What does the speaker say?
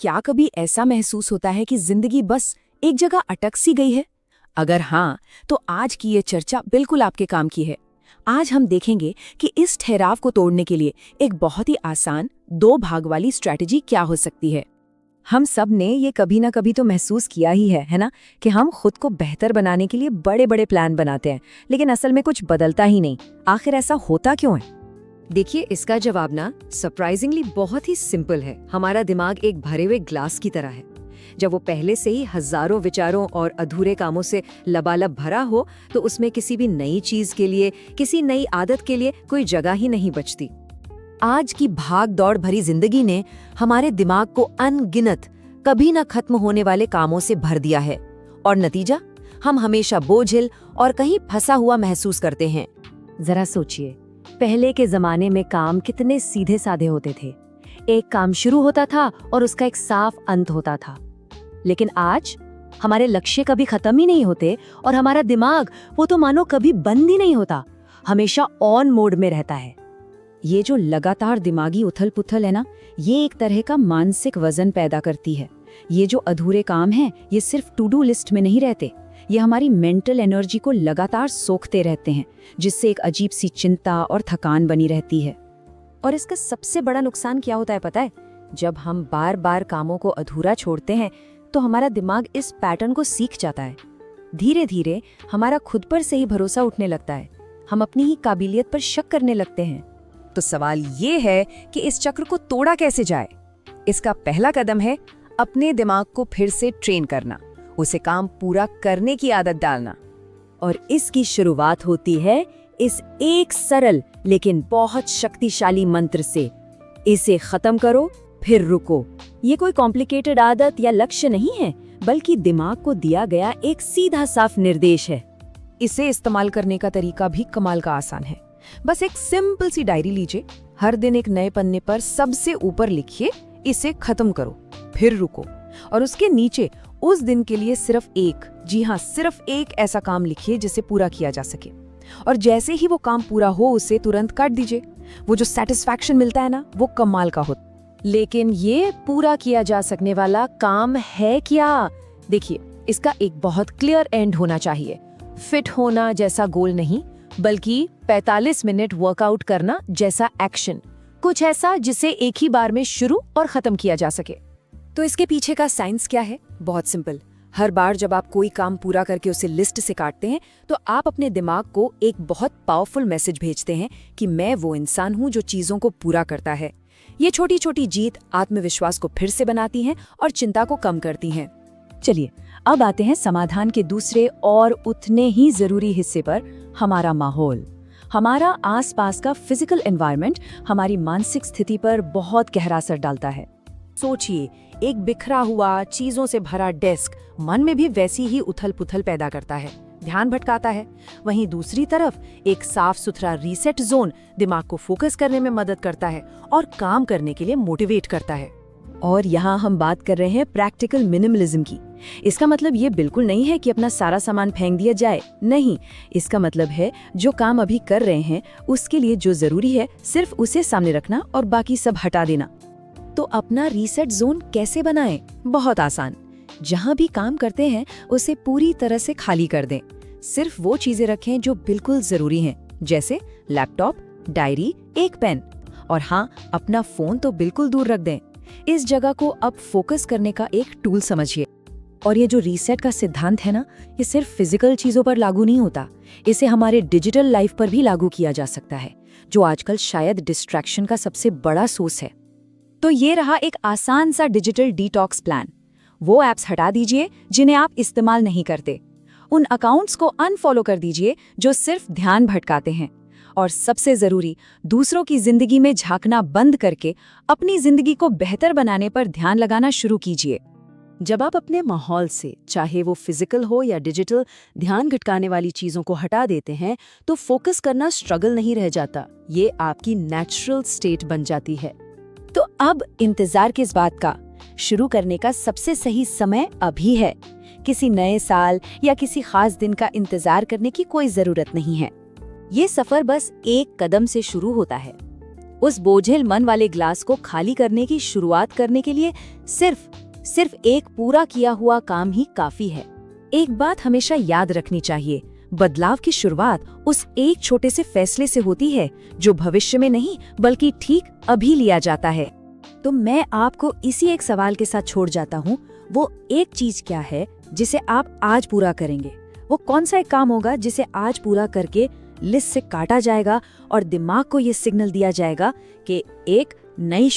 क्या कभी ऐसा महसूस होता है कि जिंदगी बस एक जगह अटक सी गई है? अगर हाँ, तो आज की ये चर्चा बिल्कुल आपके काम की है। आज हम देखेंगे कि इस ठहराव को तोड़ने के लिए एक बहुत ही आसान 2 भाग वाली स्ट्रैटेजी क्या हो सकती है। हम सब ने ये कभी ना कभी तो महसूस किया ही है ना, कि हम खुद को बेहतर बनाने के लिए बड़े बड़े प्लान बनाते हैं, लेकिन असल में कुछ बदलता ही नहीं। आखिर ऐसा होता क्यों है? देखिए, इसका जवाब ना सरप्राइजिंगली बहुत ही सिंपल है। हमारा दिमाग एक भरे हुए ग्लास की तरह है। जब वो पहले से ही हजारों विचारों और अधूरे कामों से लबालब भरा हो, तो उसमें किसी भी नई चीज के लिए, किसी नई आदत के लिए कोई जगह ही नहीं बचती। आज की भाग दौड़ भरी जिंदगी ने हमारे दिमाग को अनगिनत, कभी न खत्म होने वाले कामों से भर दिया है, और नतीजा, हम हमेशा बोझिल और कहीं फंसा हुआ महसूस करते हैं। जरा सोचिए, पहले के जमाने में काम कितने सीधे साधे होते थे। एक काम शुरू होता था और उसका एक साफ अंत होता था। लेकिन आज हमारे लक्ष्य कभी खत्म ही नहीं होते और हमारा दिमाग, वो तो मानो कभी बंद ही नहीं होता, हमेशा ऑन मोड में रहता है। ये जो लगातार दिमागी उथल पुथल है ना, ये एक तरह का मानसिक वजन पैदा करती है। ये जो अधूरे काम हैं, ये सिर्फ टू डू लिस्ट में नहीं रहते, ये हमारी मेंटल एनर्जी को लगातार सोखते रहते हैं, जिससे एक अजीब सी चिंता और थकान बनी रहती है। और इसका सबसे बड़ा नुकसान क्या होता है पता है? जब हम बार बार कामों को अधूरा छोड़ते हैं, तो हमारा दिमाग इस पैटर्न को सीख जाता है। धीरे धीरे हमारा खुद पर से ही भरोसा उठने लगता है, हम अपनी ही काबिलियत पर शक करने लगते हैं। तो सवाल ये है कि इस चक्र को तोड़ा कैसे जाए? इसका पहला कदम है अपने दिमाग को फिर से ट्रेन करना, उसे काम पूरा करने की आदत डालना। और इसकी शुरुआत होती है इस एक सरल लेकिन बहुत शक्तिशाली मंत्र से। इसे खत्म करो फिर रुको। ये कोई कॉम्प्लिकेटेड आदत या लक्ष्य नहीं है, बल्कि दिमाग को दिया गया एक सीधा साफ निर्देश है। इसे इस्तेमाल करने का तरीका भी कमाल का आसान है। बस एक सिंपल सी डायरी लीजिए, हर दिन एक नए पन्ने पर सबसे ऊपर लिखिए, इसे खत्म करो फिर रुको, और उसके नीचे उस दिन के लिए सिर्फ एक, जी हाँ सिर्फ एक ऐसा काम लिखिए जिसे पूरा किया जा सके। और जैसे ही वो काम पूरा हो, उसे तुरंत काट दीजिए। वो जो सेटिस्फैक्शन मिलता है ना, वो कमाल का होता। लेकिन ये पूरा किया जा सकने वाला काम है क्या? देखिए, इसका एक बहुत क्लियर एंड होना चाहिए। फिट होना जैसा गोल नहीं, बल्कि 45 मिनट वर्कआउट करना जैसा एक्शन। कुछ ऐसा जिसे एक ही बार में शुरू और खत्म किया जा सके। तो इसके पीछे का साइंस क्या है? बहुत सिंपल। हर बार जब आप कोई काम पूरा करके उसे लिस्ट से काटते हैं, तो आप अपने दिमाग को एक बहुत पावरफुल मैसेज भेजते हैं कि मैं वो इंसान हूँ जो चीजों को पूरा करता है। ये छोटी छोटी जीत आत्मविश्वास को फिर से बनाती हैं और चिंता को कम करती हैं। चलिए, अब आते हैं समाधान के दूसरे और उतने ही जरूरी हिस्से पर, हमारा माहौल। हमारा आसपास का फिजिकल एनवायरनमेंट हमारी मानसिक स्थिति पर बहुत गहरा असर डालता है। सोचिए, एक बिखरा हुआ, चीजों से भरा डेस्क मन में भी वैसी ही उथल पुथल पैदा करता है, ध्यान भटकाता है। वहीं दूसरी तरफ एक साफ सुथरा रीसेट जोन दिमाग को फोकस करने में मदद करता है और काम करने के लिए मोटिवेट करता है। और यहाँ हम बात कर रहे हैं प्रैक्टिकल मिनिमलिज्म की। इसका मतलब ये बिल्कुल नहीं है कि अपना सारा सामान फेंक दिया जाए, नहीं। इसका मतलब है जो काम अभी कर रहे हैं उसके लिए जो जरूरी है सिर्फ उसे सामने रखना और बाकी सब हटा देना। तो अपना रीसेट जोन कैसे बनाएं? बहुत आसान। जहाँ भी काम करते हैं उसे पूरी तरह से खाली कर दें। सिर्फ वो चीजें रखें जो बिल्कुल जरूरी हैं, जैसे लैपटॉप, डायरी, एक पेन। और हाँ, अपना फोन तो बिल्कुल दूर रख दें। इस जगह को अब फोकस करने का एक टूल समझिए। और ये जो रीसेट का सिद्धांत है ना, ये सिर्फ फिजिकल चीजों पर लागू नहीं होता, इसे हमारे डिजिटल लाइफ पर भी लागू किया जा सकता है, जो आजकल शायद डिस्ट्रैक्शन का सबसे बड़ा सोर्स है। तो ये रहा एक आसान सा डिजिटल डिटॉक्स प्लान। वो ऐप्स हटा दीजिए जिन्हें आप इस्तेमाल नहीं करते। उन अकाउंट्स को अनफॉलो कर दीजिए जो सिर्फ ध्यान भटकाते हैं। और सबसे जरूरी, दूसरों की जिंदगी में झांकना बंद करके अपनी जिंदगी को बेहतर बनाने पर ध्यान लगाना शुरू कीजिए। जब आप अपने माहौल से, चाहे वो फिजिकल हो या डिजिटल, ध्यान भटकाने वाली चीजों को हटा देते हैं, तो फोकस करना स्ट्रगल नहीं रह जाता, ये आपकी नेचुरल स्टेट बन जाती है। तो अब इंतजार किस बात का? शुरू करने का सबसे सही समय अभी है। किसी नए साल या किसी खास दिन का इंतजार करने की कोई जरूरत नहीं है। ये सफर बस एक कदम से शुरू होता है। उस बोझिल मन वाले ग्लास को खाली करने की शुरुआत करने के लिए सिर्फ एक पूरा किया हुआ काम ही काफी है। एक बात हमेशा याद रखनी चाहिए, बदलाव की शुरुआत उस एक छोटे से फैसले से होती है जो भविष्य में नहीं बल्कि ठीक अभी लिया जाता है। तो मैं आपको इसी एक सवाल के साथ छोड़ जाता हूँ, वो एक चीज क्या है जिसे आप आज पूरा करेंगे? वो कौन सा एक काम होगा जिसे आज पूरा करके लिस्ट से काटा जाएगा और दिमाग को ये सिग्नल दिया जाएगा कि एक नई